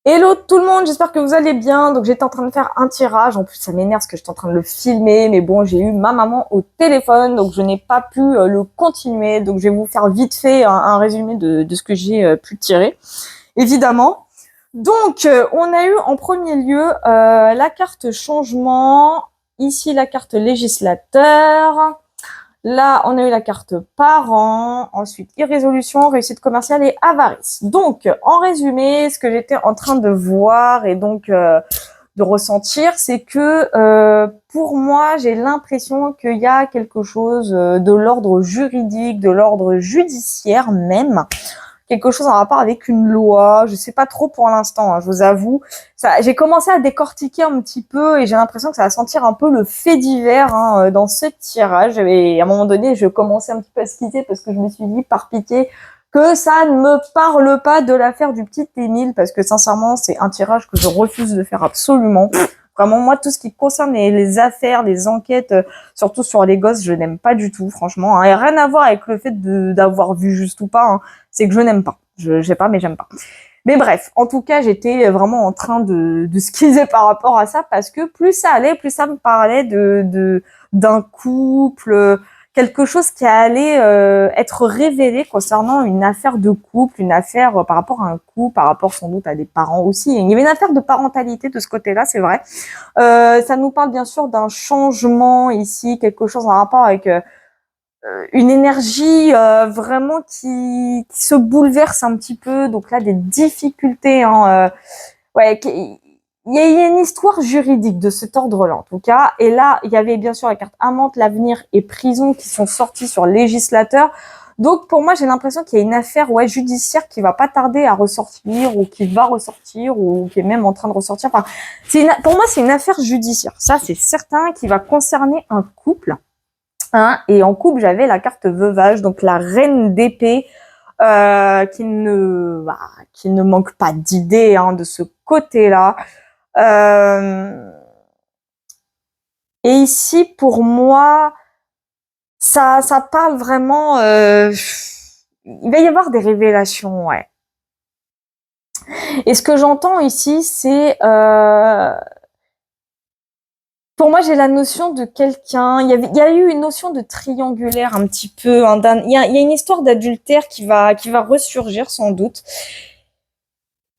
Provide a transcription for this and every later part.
Hello tout le monde, j'espère que vous allez bien. Donc j'étais en train de faire un tirage. En plus ça m'énerve parce que j'étais en train de le filmer. Mais bon, j'ai eu ma maman au téléphone, donc je n'ai pas pu le continuer. Donc je vais vous faire vite fait un résumé de ce que j'ai pu tirer, évidemment. Donc on a eu en premier lieu la carte changement. Ici la carte législateur. Là, on a eu la carte parent, ensuite irrésolution, réussite commerciale et avarice. Donc, en résumé, ce que j'étais en train de voir et donc de ressentir, c'est que pour moi, j'ai l'impression qu'il y a quelque chose de l'ordre juridique, de l'ordre judiciaire même, quelque chose en rapport avec une loi. Je sais pas trop pour l'instant, hein, je vous avoue. Ça, j'ai commencé à décortiquer un petit peu et j'ai l'impression que ça va sentir un peu le fait divers dans ce tirage. Et à un moment donné, je commençais un petit peu à skisser parce que je me suis dit, par pitié, que ça ne me parle pas de l'affaire du petit Émile, parce que sincèrement, c'est un tirage que je refuse de faire absolument. Vraiment, moi, tout ce qui concerne les affaires, les enquêtes, surtout sur les gosses, je n'aime pas du tout, franchement. Hein. Et rien à voir avec le fait d'avoir vu juste ou pas. Hein. C'est que je n'aime pas. Je sais pas, mais j'aime pas. Mais bref, en tout cas, j'étais vraiment en train de skisser par rapport à ça, parce que plus ça allait, plus ça me parlait d'un couple, quelque chose qui allait être révélé concernant une affaire de couple, une affaire par rapport à un couple, par rapport sans doute à des parents aussi. Il y avait une affaire de parentalité de ce côté-là, c'est vrai. Ça nous parle bien sûr d'un changement ici, quelque chose en rapport avec une énergie vraiment qui se bouleverse un petit peu. Donc là, des difficultés. Hein, ouais, il y a une histoire juridique de cet ordre-là, en tout cas. Et là, il y avait bien sûr la carte amante, l'avenir et prison qui sont sortis sur législateur. Donc pour moi, j'ai l'impression qu'il y a une affaire judiciaire qui va pas tarder à ressortir, ou qui va ressortir, ou qui est même en train de ressortir. Enfin, pour moi, c'est une affaire judiciaire. Ça, c'est certain, qui va concerner un couple. Hein, et en couple, j'avais la carte veuvage, donc la reine d'épée, qui ne manque pas d'idées hein, de ce côté-là. Et ici, pour moi, ça parle vraiment. Il va y avoir des révélations, ouais. Et ce que j'entends ici, c'est pour moi, j'ai la notion de quelqu'un. Il y a eu une notion de triangulaire un petit peu. Hein, il y a une histoire d'adultère qui va ressurgir sans doute.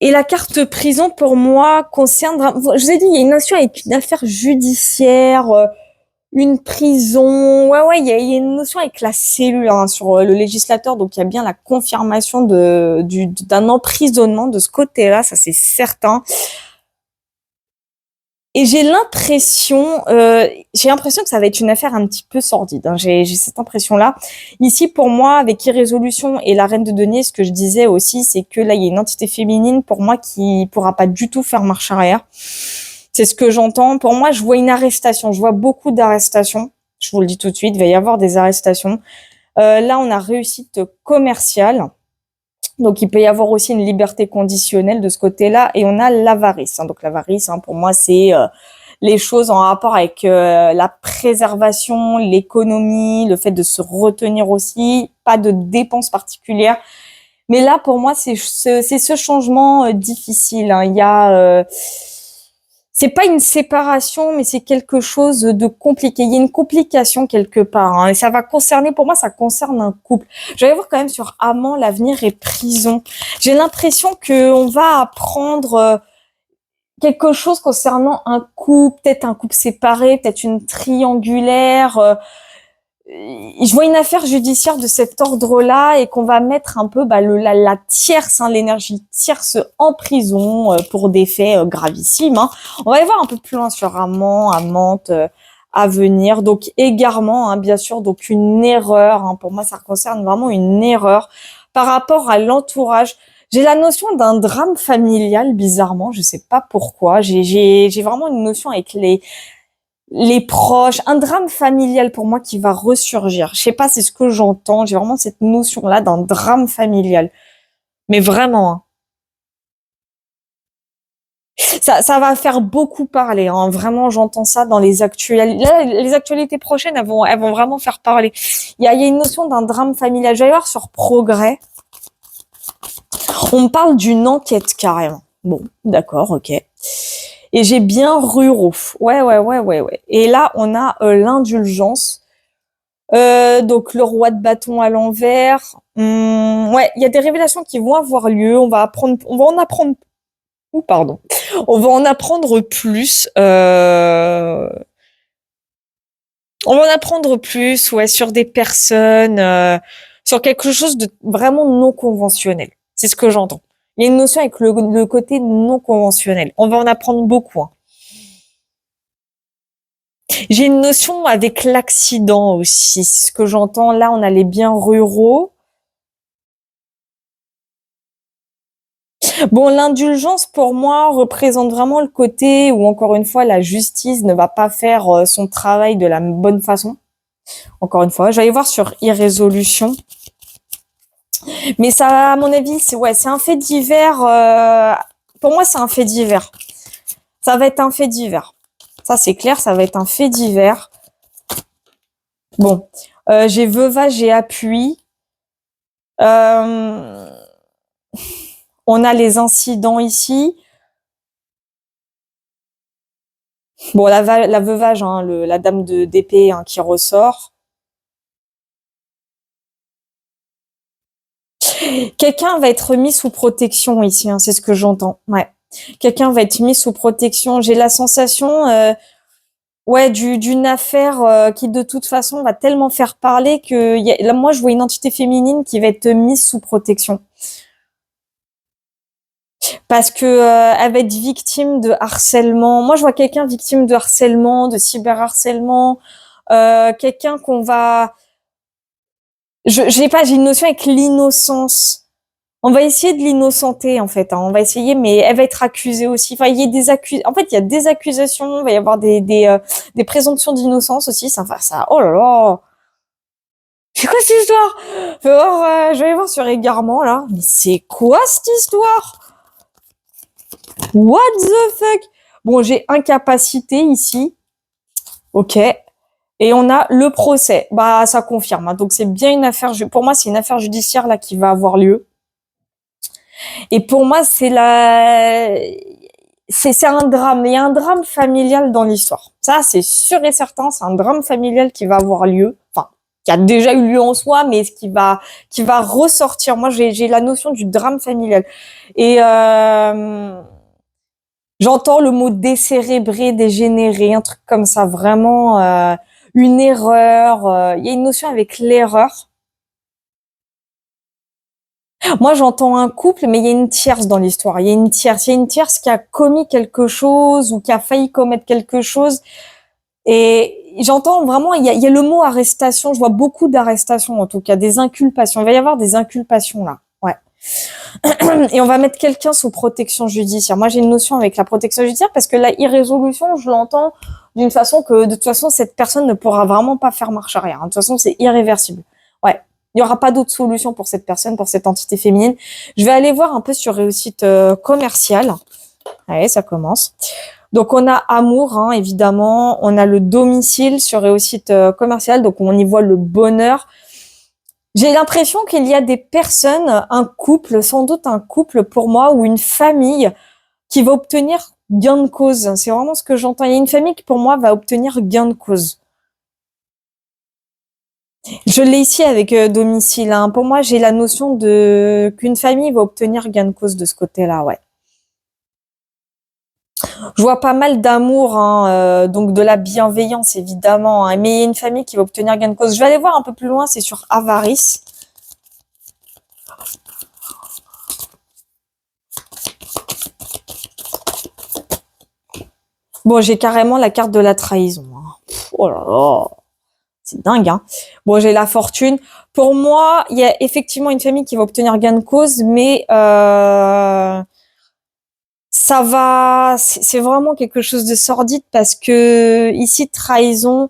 Et la carte prison, pour moi, concerne. Je vous ai dit, il y a une notion avec une affaire judiciaire, une prison. Ouais, il y a une notion avec la cellule hein, sur le législateur. Donc, il y a bien la confirmation d'un emprisonnement de ce côté-là, ça c'est certain. Et j'ai l'impression que ça va être une affaire un petit peu sordide. Hein. J'ai cette impression-là. Ici, pour moi, avec Irrésolution et la Reine de Denier, ce que je disais aussi, c'est que là, il y a une entité féminine pour moi qui pourra pas du tout faire marche arrière. C'est ce que j'entends. Pour moi, je vois une arrestation. Je vois beaucoup d'arrestations. Je vous le dis tout de suite, il va y avoir des arrestations. Là, on a réussite commerciale. Donc, il peut y avoir aussi une liberté conditionnelle de ce côté-là. Et on a l'avarice. Hein. Donc, l'avarice, hein, pour moi, c'est les choses en rapport avec la préservation, l'économie, le fait de se retenir aussi, pas de dépenses particulières. Mais là, pour moi, c'est ce changement difficile. Hein. Il y a... c'est pas une séparation, mais c'est quelque chose de compliqué. Il y a une complication quelque part. Hein, et ça va concerner, pour moi, ça concerne un couple. Je vais voir quand même sur Amant, l'avenir et prison. J'ai l'impression qu'on va apprendre quelque chose concernant un couple, peut-être un couple séparé, peut-être une triangulaire. Je vois une affaire judiciaire de cet ordre-là et qu'on va mettre un peu la tierce, hein, l'énergie tierce en prison pour des faits gravissimes. Hein. On va y voir un peu plus loin sur Amant, Amante, à venir. Donc égarement, hein, bien sûr, donc une erreur. Hein, pour moi, ça concerne vraiment une erreur par rapport à l'entourage. J'ai la notion d'un drame familial, bizarrement, je sais pas pourquoi. J'ai vraiment une notion avec les proches, un drame familial pour moi qui va ressurgir. Je sais pas, c'est ce que j'entends. J'ai vraiment cette notion-là d'un drame familial. Mais vraiment, hein. Ça va faire beaucoup parler. Hein. Vraiment, j'entends ça dans les actualités. Là, les actualités prochaines, elles vont vraiment faire parler. Il y a une notion d'un drame familial. Je vais voir sur Progrès. On me parle d'une enquête carrément. Bon, d'accord, ok. Et j'ai bien ruraux. Ouais, ouais, ouais, ouais, ouais. Et là, on a l'indulgence. Donc le roi de bâton à l'envers. Ouais, il y a des révélations qui vont avoir lieu. On va en apprendre. Ou pardon. On va en apprendre plus. On va en apprendre plus, ouais, sur des personnes, sur quelque chose de vraiment non conventionnel. C'est ce que j'entends. Il y a une notion avec le côté non conventionnel. On va en apprendre beaucoup, hein. J'ai une notion avec l'accident aussi. Ce que j'entends là, on a les biens ruraux. Bon, l'indulgence pour moi représente vraiment le côté où encore une fois la justice ne va pas faire son travail de la bonne façon. Encore une fois, j'allais voir sur irrésolution, mais ça, à mon avis, c'est ouais, c'est un fait divers. Pour moi, c'est un fait divers. Ça va être un fait divers. Ça, c'est clair, ça va être un fait divers. Bon, j'ai veuvage, j'ai appui. Euh, on a les incidents ici. Bon, la veuvage, hein, la dame d'épée hein, qui ressort. Quelqu'un va être mis sous protection ici, hein, c'est ce que j'entends. Ouais. Quelqu'un va être mis sous protection. J'ai la sensation, ouais, d'une affaire qui de toute façon va tellement faire parler que là, moi, je vois une entité féminine qui va être mise sous protection parce que elle va être victime de harcèlement. Moi, je vois quelqu'un victime de harcèlement, de cyberharcèlement, quelqu'un qu'on va, je j'ai pas, j'ai une notion avec l'innocence. On va essayer de l'innocenter en fait, hein. On va essayer, mais elle va être accusée aussi. Enfin, il y a des En fait, il y a des accusations. Il va y avoir des présomptions d'innocence aussi. Ça va, ça. Oh là là. C'est quoi cette histoire? Je vais aller voir sur Égarement là. Mais c'est quoi cette histoire? What the fuck? Bon, j'ai incapacité ici. Ok. Et on a le procès. Bah, ça confirme, hein. Donc c'est bien une affaire. Pour moi, c'est une affaire judiciaire là qui va avoir lieu. Et pour moi, c'est un drame. Il y a un drame familial dans l'histoire. Ça, c'est sûr et certain. C'est un drame familial qui va avoir lieu. Enfin, qui a déjà eu lieu en soi, mais qui va ressortir. Moi, j'ai la notion du drame familial. Et j'entends le mot décérébré, dégénéré, un truc comme ça. Vraiment, une erreur. Il y a une notion avec l'erreur. Moi, j'entends un couple, mais il y a une tierce dans l'histoire. Il y a une tierce. Il y a une tierce qui a commis quelque chose ou qui a failli commettre quelque chose. Et j'entends vraiment, il y a le mot arrestation. Je vois beaucoup d'arrestations, en tout cas, des inculpations. Il va y avoir des inculpations, là. Ouais. Et on va mettre quelqu'un sous protection judiciaire. Moi, j'ai une notion avec la protection judiciaire parce que la irrésolution, je l'entends d'une façon que, de toute façon, cette personne ne pourra vraiment pas faire marche arrière. De toute façon, c'est irréversible. Ouais. Il n'y aura pas d'autre solution pour cette personne, pour cette entité féminine. Je vais aller voir un peu sur réussite commerciale. Allez, ça commence. Donc, on a amour, hein, évidemment. On a le domicile sur réussite commerciale. Donc, on y voit le bonheur. J'ai l'impression qu'il y a des personnes, un couple, sans doute un couple pour moi, ou une famille qui va obtenir gain de cause. C'est vraiment ce que j'entends. Il y a une famille qui, pour moi, va obtenir gain de cause. Je l'ai ici avec domicile, hein. Pour moi, j'ai la notion de qu'une famille va obtenir gain de cause de ce côté-là, ouais. Je vois pas mal d'amour, hein, donc de la bienveillance évidemment, hein, mais il y a une famille qui va obtenir gain de cause. Je vais aller voir un peu plus loin, c'est sur avarice. Bon, j'ai carrément la carte de la trahison, hein. Oh là là, c'est dingue, hein. Bon, j'ai la fortune. Pour moi, il y a effectivement une famille qui va obtenir gain de cause, mais ça va, c'est vraiment quelque chose de sordide parce que ici, trahison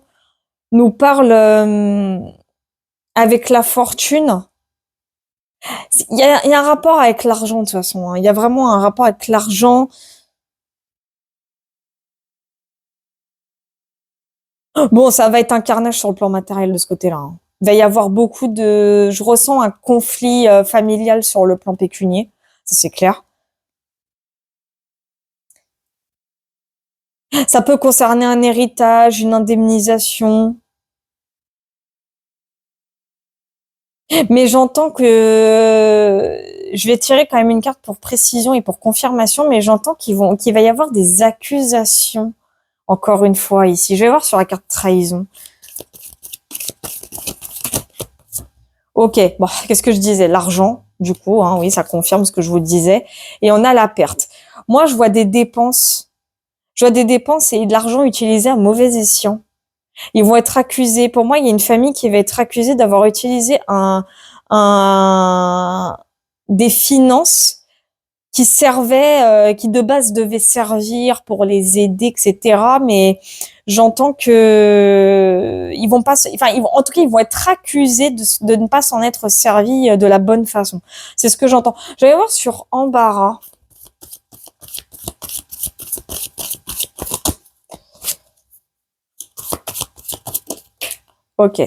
nous parle avec la fortune. Il y a un rapport avec l'argent de toute façon, hein. Il y a vraiment un rapport avec l'argent. Bon, ça va être un carnage sur le plan matériel de ce côté-là, hein. Il va y avoir beaucoup de, je ressens un conflit familial sur le plan pécunier, ça c'est clair. Ça peut concerner un héritage, une indemnisation. Mais j'entends que je vais tirer quand même une carte pour précision et pour confirmation, mais j'entends qu'il va y avoir des accusations. Encore une fois ici, je vais voir sur la carte trahison. Ok, bon, qu'est-ce que je disais? L'argent, du coup, hein, oui, ça confirme ce que je vous disais. Et on a la perte. Moi, je vois des dépenses. Je vois des dépenses et de l'argent utilisé à mauvais escient. Ils vont être accusés. Pour moi, il y a une famille qui va être accusée d'avoir utilisé un, des finances qui servaient, qui de base devaient servir pour les aider, etc. Mais j'entends que ils vont pas, enfin, en tout cas, ils vont être accusés de ne pas s'en être servis de la bonne façon. C'est ce que j'entends. Je vais voir sur embarras. Ok.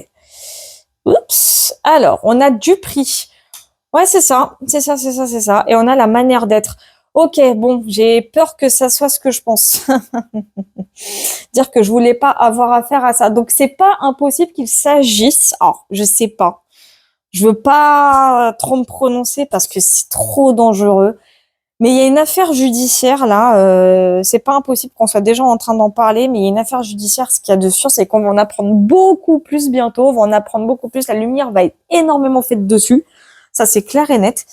Oups. Alors, on a du prix. Ouais, c'est ça. C'est ça, c'est ça, c'est ça. Et on a la manière d'être. Ok, bon, j'ai peur que ça soit ce que je pense. Dire que je voulais pas avoir affaire à ça. Donc, c'est pas impossible qu'il s'agisse. Alors, je sais pas. Je veux pas trop me prononcer parce que c'est trop dangereux. Mais il y a une affaire judiciaire là, c'est pas impossible qu'on soit déjà en train d'en parler, mais il y a une affaire judiciaire, ce qu'il y a de sûr, c'est qu'on va en apprendre beaucoup plus bientôt, on va en apprendre beaucoup plus, la lumière va être énormément faite dessus, ça c'est clair et net.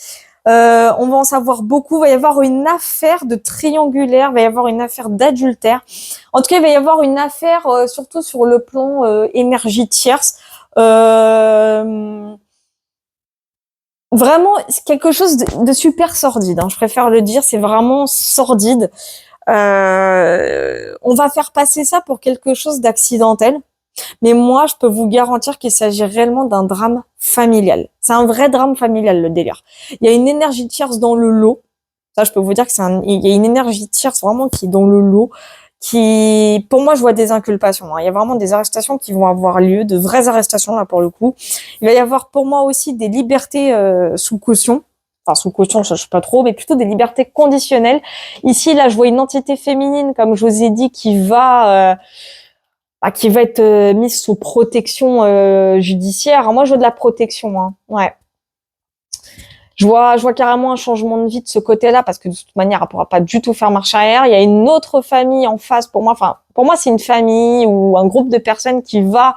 On va en savoir beaucoup, il va y avoir une affaire de triangulaire, il va y avoir une affaire d'adultère. En tout cas, il va y avoir une affaire surtout sur le plan énergie tierce. Vraiment, c'est quelque chose de super sordide, hein, je préfère le dire, c'est vraiment sordide. On va faire passer ça pour quelque chose d'accidentel, mais moi, je peux vous garantir qu'il s'agit réellement d'un drame familial. C'est un vrai drame familial, le délire. Il y a une énergie tierce dans le lot. Ça, je peux vous dire que il y a une énergie tierce vraiment qui est dans le lot, qui, pour moi, je vois des inculpations, hein. Il y a vraiment des arrestations qui vont avoir lieu, de vraies arrestations, là, pour le coup. Il va y avoir, pour moi aussi, des libertés sous caution. Enfin, sous caution, je sais pas trop, mais plutôt des libertés conditionnelles. Ici, là, je vois une entité féminine, comme je vous ai dit, qui va être mise sous protection judiciaire. Alors, moi, je veux de la protection, hein. Ouais. Je vois carrément un changement de vie de ce côté-là parce que de toute manière, elle pourra pas du tout faire marche arrière. Il y a une autre famille en face pour moi. Enfin, pour moi, c'est une famille ou un groupe de personnes qui va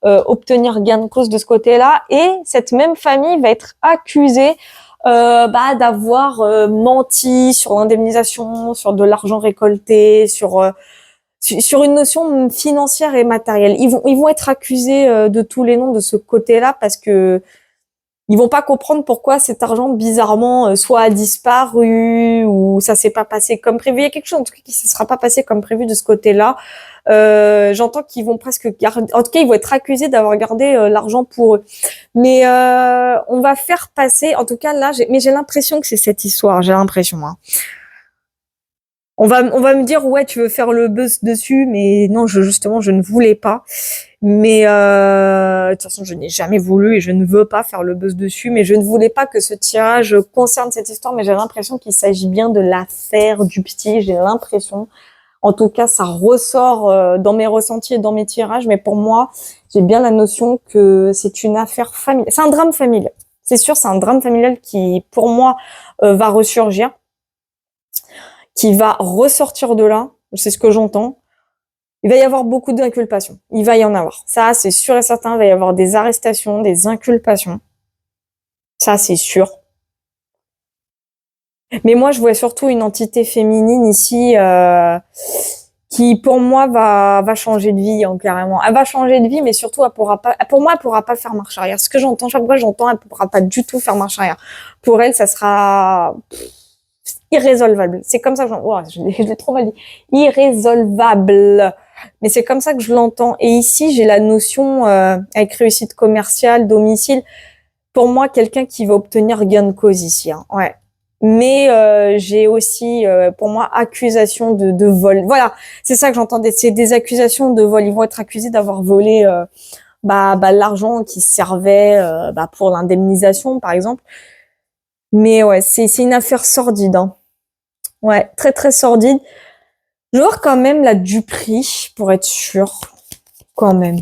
obtenir gain de cause de ce côté-là. Et cette même famille va être accusée d'avoir menti sur l'indemnisation, sur de l'argent récolté, sur une notion financière et matérielle. Ils vont être accusés de tous les noms de ce côté-là parce que ils vont pas comprendre pourquoi cet argent bizarrement soit a disparu ou ça s'est pas passé comme prévu. Il y a quelque chose en tout cas qui ne sera pas passé comme prévu de ce côté-là. J'entends qu'ils vont presque garder, en tout cas ils vont être accusés d'avoir gardé l'argent pour eux. Mais on va faire passer, en tout cas là, mais j'ai l'impression que c'est cette histoire. J'ai l'impression. Hein. On va me dire ouais tu veux faire le buzz dessus, mais non justement je ne voulais pas. Mais de toute façon, je n'ai jamais voulu et je ne veux pas faire le buzz dessus. Mais je ne voulais pas que ce tirage concerne cette histoire. Mais j'ai l'impression qu'il s'agit bien de l'affaire du petit. J'ai l'impression. En tout cas, ça ressort dans mes ressentis et dans mes tirages. Mais pour moi, j'ai bien la notion que c'est une affaire familiale. C'est un drame familial. C'est sûr, c'est un drame familial qui, pour moi, va ressurgir, qui va ressortir de là. C'est ce que j'entends. Il va y avoir beaucoup d'inculpations. Il va y en avoir. Ça, c'est sûr et certain. Il va y avoir des arrestations, des inculpations. Ça, c'est sûr. Mais moi, je vois surtout une entité féminine ici qui, pour moi, va changer de vie hein, carrément. Elle va changer de vie, mais surtout, elle pourra pas. Pour moi, elle pourra pas faire marche arrière. Ce que j'entends, chaque fois, j'entends, elle pourra pas du tout faire marche arrière. Pour elle, ça sera irrésolvable. C'est comme ça que je l'ai trop mal dit. Irrésolvable. Mais c'est comme ça que je l'entends. Et ici, j'ai la notion avec réussite commerciale, domicile. Pour moi, quelqu'un qui va obtenir gain de cause ici. Hein. Ouais. Mais j'ai aussi, pour moi, accusation de vol. Voilà, c'est ça que j'entendais. C'est des accusations de vol. Ils vont être accusés d'avoir volé l'argent qui servait pour l'indemnisation, par exemple. Mais ouais, c'est une affaire sordide. Hein. Ouais, très très sordide. Je vais voir quand même la Dupri pour être sûr. Quand même.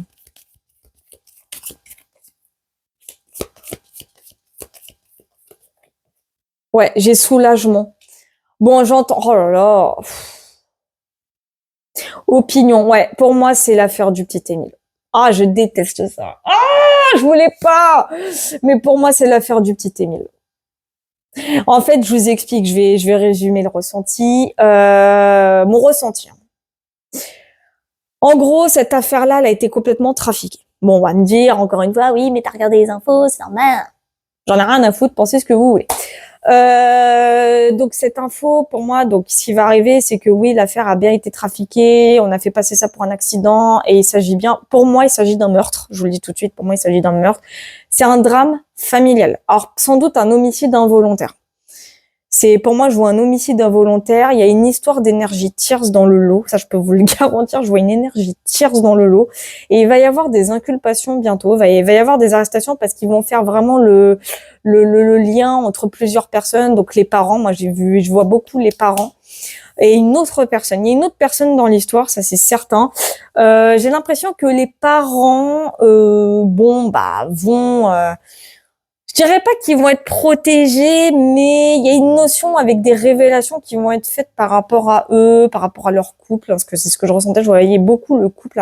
Ouais, j'ai soulagement. Bon, j'entends. Oh là là. Opinion. Ouais, pour moi, c'est l'affaire du petit Émile. Ah, je déteste ça. Ah, je voulais pas. Mais pour moi, c'est l'affaire du petit Émile. En fait, je vous explique. Je vais résumer le ressenti. Mon ressenti, hein. En gros, cette affaire-là, elle a été complètement trafiquée. Bon, on va me dire encore une fois, oui, mais t'as regardé les infos, c'est normal. J'en ai rien à foutre, pensez ce que vous voulez. Donc cette info, pour moi, donc ce qui va arriver, c'est que oui, l'affaire a bien été trafiquée, on a fait passer ça pour un accident, et il s'agit bien, pour moi, il s'agit d'un meurtre. Je vous le dis tout de suite, pour moi, il s'agit d'un meurtre. C'est un drame familial. Alors sans doute un homicide involontaire. C'est, pour moi, je vois un homicide involontaire. Il y a une histoire d'énergie tierce dans le lot. Ça, je peux vous le garantir. Je vois une énergie tierce dans le lot. Et il va y avoir des inculpations bientôt. Il va y avoir des arrestations parce qu'ils vont faire vraiment le lien entre plusieurs personnes. Donc, les parents. Moi, je vois beaucoup les parents. Et une autre personne. Il y a une autre personne dans l'histoire, ça c'est certain. J'ai l'impression que les parents, vont, je dirais pas qu'ils vont être protégés, mais il y a une notion avec des révélations qui vont être faites par rapport à eux, par rapport à leur couple, parce que c'est ce que je ressentais. Je voyais beaucoup le couple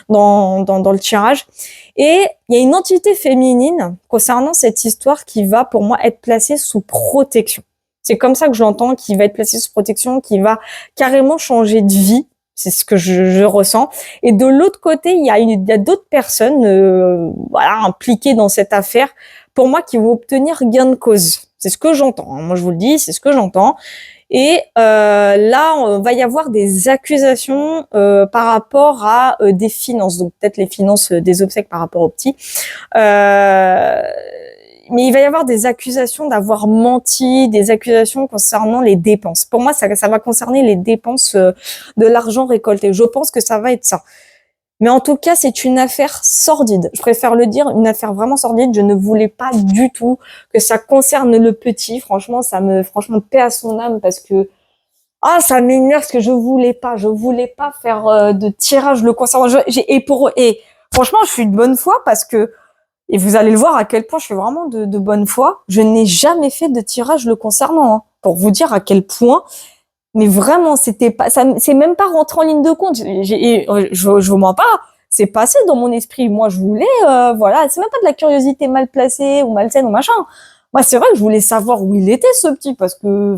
dans le tirage. Et il y a une entité féminine concernant cette histoire qui va, pour moi, être placée sous protection. C'est comme ça que je l'entends, qui va être placée sous protection, qui va carrément changer de vie. C'est ce que je ressens. Et de l'autre côté, il y a d'autres personnes, impliquées dans cette affaire, pour moi, qui vont obtenir gain de cause. C'est ce que j'entends, hein. Moi, je vous le dis, c'est ce que j'entends. Et là, on va y avoir des accusations par rapport à des finances, donc peut-être les finances des obsèques par rapport aux petits. Mais il va y avoir des accusations d'avoir menti, des accusations concernant les dépenses. Pour moi, ça va concerner les dépenses de l'argent récolté. Je pense que ça va être ça. Mais en tout cas, c'est une affaire sordide. Je préfère le dire, une affaire vraiment sordide. Je ne voulais pas du tout que ça concerne le petit. Franchement, paix à son âme parce que, ça m'énerve parce que je voulais pas. Je voulais pas faire de tirage le concernant. Et franchement, je suis de bonne foi parce que, et vous allez le voir à quel point je suis vraiment de bonne foi. Je n'ai jamais fait de tirage le concernant, hein, pour vous dire à quel point. Mais vraiment, c'était pas, ça, c'est même pas rentré en ligne de compte. Je vous mens pas. C'est passé dans mon esprit. Moi, je voulais, c'est même pas de la curiosité mal placée ou malsaine ou machin. Moi, c'est vrai que je voulais savoir où il était, ce petit, parce que,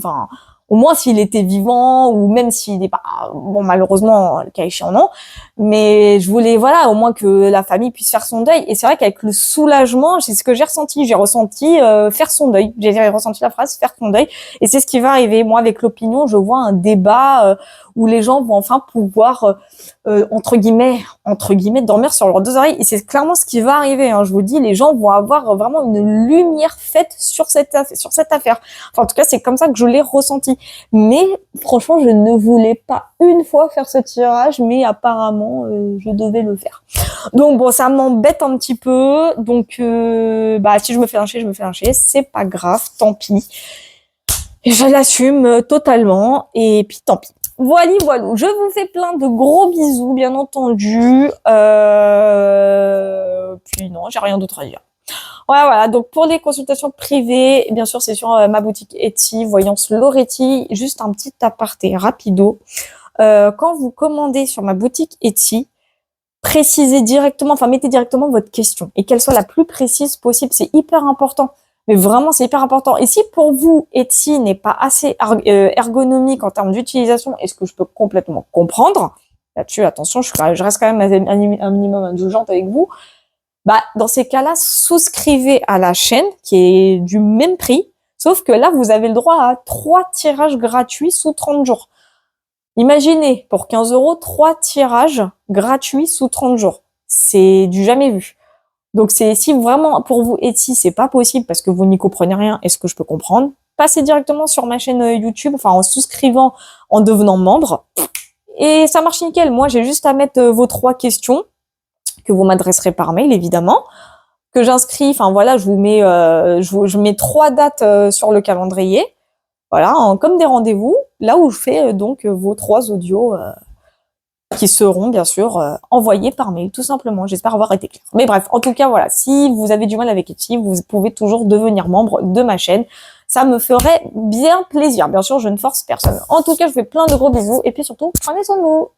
au moins s'il était vivant ou même s'il n'est pas, bon, malheureusement, le cas échéant, non. Mais je voulais, au moins que la famille puisse faire son deuil. Et c'est vrai qu'avec le soulagement, c'est ce que j'ai ressenti. J'ai ressenti faire son deuil. J'ai ressenti la phrase faire son deuil. Et c'est ce qui va arriver. Moi, avec l'opinion, je vois un débat où les gens vont enfin pouvoir, entre guillemets, dormir sur leurs deux oreilles. Et c'est clairement ce qui va arriver, hein. Je vous dis, les gens vont avoir vraiment une lumière faite sur cette affaire. Enfin, en tout cas, c'est comme ça que je l'ai ressenti. Mais franchement, je ne voulais pas une fois faire ce tirage, mais apparemment, je devais le faire. Donc bon, ça m'embête un petit peu. Donc, si je me fais lyncher, je me fais lyncher. C'est pas grave, tant pis. Et je l'assume totalement. Et puis, tant pis. Voilà. Je vous fais plein de gros bisous, bien entendu. Puis non, j'ai rien d'autre à dire. Voilà. Donc pour les consultations privées, bien sûr, c'est sur ma boutique Etsy, Voyance Loretti. Juste un petit aparté rapido. Quand vous commandez sur ma boutique Etsy, mettez directement votre question et qu'elle soit la plus précise possible. C'est hyper important. Mais vraiment, c'est hyper important. Et si pour vous, Etsy n'est pas assez ergonomique en termes d'utilisation, et ce que je peux complètement comprendre, là-dessus, attention, je reste quand même un minimum indulgente avec vous, dans ces cas-là, souscrivez à la chaîne qui est du même prix, sauf que là, vous avez le droit à 3 tirages gratuits sous 30 jours. Imaginez, pour 15 €, 3 tirages gratuits sous 30 jours. C'est du jamais vu. Donc si vraiment pour vous Etsy c'est pas possible parce que vous n'y comprenez rien et ce que je peux comprendre, passez directement sur ma chaîne YouTube, en souscrivant, en devenant membre, et ça marche nickel. Moi j'ai juste à mettre vos 3 questions que vous m'adresserez par mail évidemment, que j'inscris. Je vous mets je mets 3 dates sur le calendrier. Voilà, comme des rendez-vous, là où je fais donc vos 3 audios qui seront bien sûr envoyés par mail, tout simplement. J'espère avoir été claire. Mais bref, en tout cas, voilà, si vous avez du mal avec Etsy, vous pouvez toujours devenir membre de ma chaîne. Ça me ferait bien plaisir. Bien sûr, je ne force personne. En tout cas, je vous fais plein de gros bisous et puis surtout, prenez soin de vous.